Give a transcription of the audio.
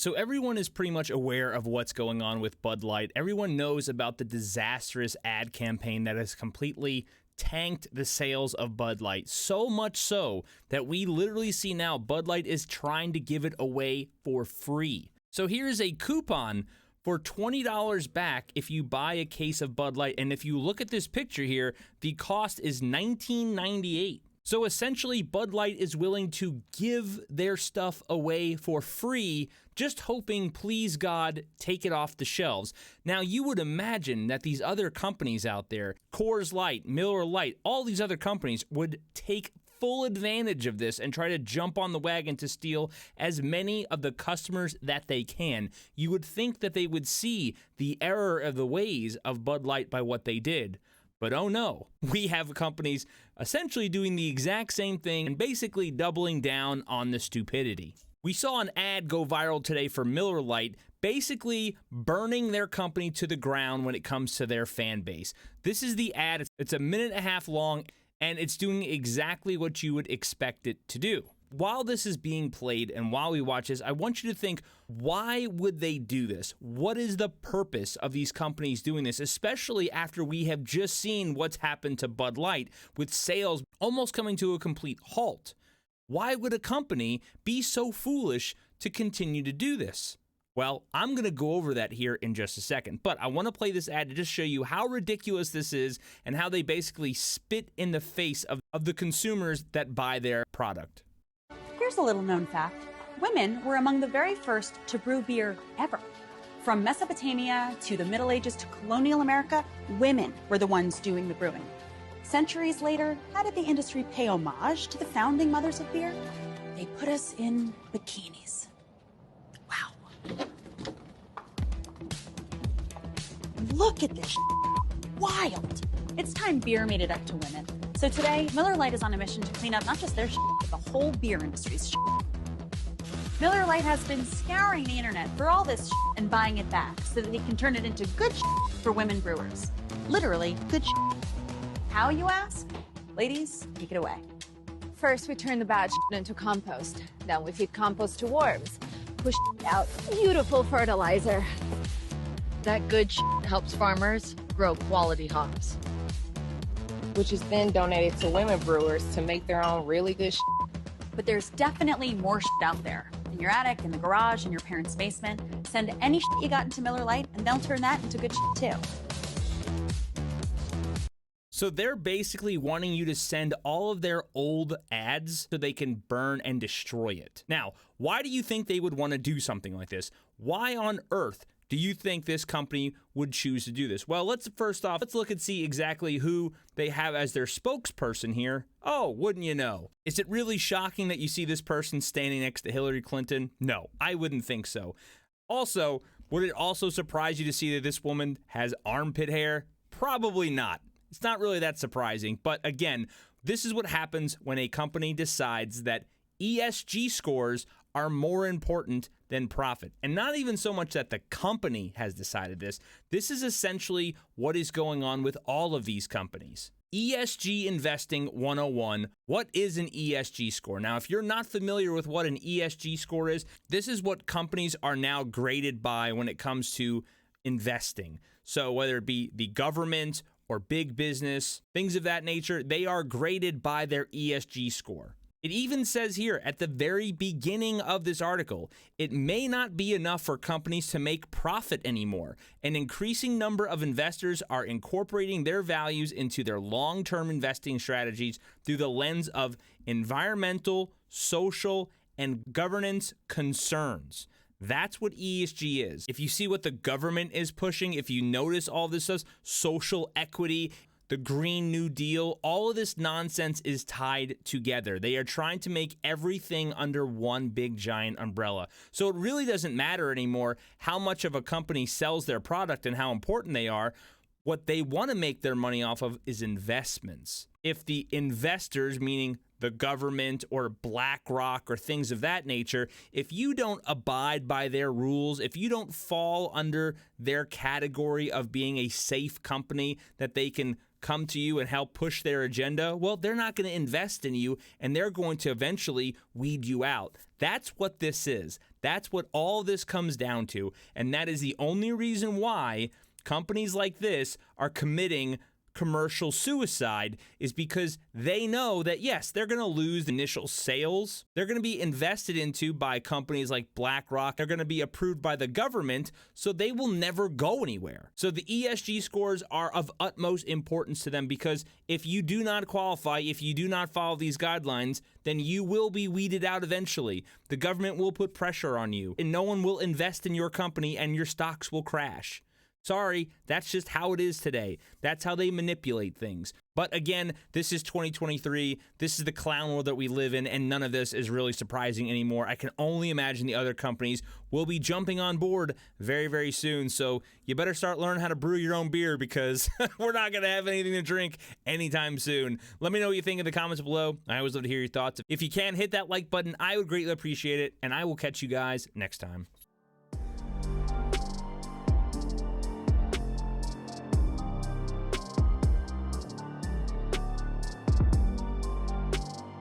So everyone is pretty much aware of what's going on with Bud Light. Everyone knows about the disastrous ad campaign that has completely tanked the sales of Bud Light. So much so that we literally see now Bud Light is trying to give it away for free. So here's a coupon for $20 back if you buy a case of Bud Light. And if you look at this picture here, the cost is $19.98. So essentially, Bud Light is willing to give their stuff away for free, just hoping, please God, take it off the shelves. Now, you would imagine that these other companies out there, Coors Light, Miller Lite, all these other companies would take full advantage of this and try to jump on the wagon to steal as many of the customers that they can. You would think that they would see the error of the ways of Bud Light by what they did. But oh no, we have companies essentially doing the exact same thing and basically doubling down on the stupidity. We saw an ad go viral today for Miller Lite, basically burning their company to the ground when it comes to their fan base. This is the ad. It's a minute and a half long, and it's doing exactly what you would expect it to do. While this is being played and while we watch this, I want you to think, why would they do this? What is the purpose of these companies doing this, especially after we have just seen what's happened to Bud Light with sales almost coming to a complete halt? Why would a company be so foolish to continue to do this? Well, I'm going to go over that here in just a second, but I want to play this ad to just show you how ridiculous this is and how they basically spit in the face of the consumers that buy their product. Here's a little known fact. Women were among the very first to brew beer ever. From Mesopotamia to the Middle Ages to colonial America, women were the ones doing the brewing. Centuries later, how did the industry pay homage to the founding mothers of beer? They put us in bikinis. Wow. Look at this wild. It's time beer made it up to women. So today, Miller Lite is on a mission to clean up not just their but the whole beer industry's Miller Lite has been scouring the internet for all this and buying it back so that they can turn it into good for women brewers. Literally, good How, you ask? Ladies, take it away. First, we turn the bad into compost. Then we feed compost to worms. Push out beautiful fertilizer. That good helps farmers grow quality hops, which is then donated to women brewers to make their own really good But there's definitely more out there. In your attic, in the garage, in your parents' basement. Send any you got into Miller Lite, and they'll turn that into good too. So they're basically wanting you to send all of their old ads so they can burn and destroy it. Now, why do you think they would want to do something like this? Why on earth do you think this company would choose to do this? Well, let's look and see exactly who they have as their spokesperson here. Oh, wouldn't you know? Is it really shocking that you see this person standing next to Hillary Clinton? No, I wouldn't think so. Also, would it also surprise you to see that this woman has armpit hair? Probably not. It's not really that surprising. But again, this is what happens when a company decides that ESG scores are more important than profit. And not even so much that the company has decided this. This is essentially what is going on with all of these companies. ESG Investing 101. What is an ESG score? Now, if you're not familiar with what an ESG score is, this is what companies are now graded by when it comes to investing. So whether it be the government or big business, things of that nature, they are graded by their ESG score. It even says here at the very beginning of this article, it may not be enough for companies to make profit anymore. An increasing number of investors are incorporating their values into their long-term investing strategies through the lens of environmental, social, and governance concerns. That's what ESG is. If you see what the government is pushing, if you notice all this stuff, social equity, the Green New Deal, all of this nonsense is tied together. They are trying to make everything under one big giant umbrella. So it really doesn't matter anymore how much of a company sells their product and how important they are. What they want to make their money off of is investments. If the investors, meaning the government or BlackRock or things of that nature, if you don't abide by their rules, if you don't fall under their category of being a safe company that they can come to you and help push their agenda, well, they're not going to invest in you, and they're going to eventually weed you out. That's what this is. That's what all this comes down to, and that is the only reason why companies like this are committing commercial suicide, is because they know that, yes, they're going to lose initial sales. They're going to be invested into by companies like BlackRock. They're going to be approved by the government, so they will never go anywhere. So the ESG scores are of utmost importance to them, because if you do not qualify, if you do not follow these guidelines, then you will be weeded out eventually. The government will put pressure on you, and no one will invest in your company, and your stocks will crash. Sorry, that's just how it is today. That's how they manipulate things. But again, this is 2023. This is the clown world that we live in, and none of this is really surprising anymore. I can only imagine the other companies will be jumping on board very, very soon. So you better start learning how to brew your own beer, because we're not going to have anything to drink anytime soon. Let me know what you think in the comments below. I always love to hear your thoughts. If you can, hit that like button. I would greatly appreciate it, and I will catch you guys next time.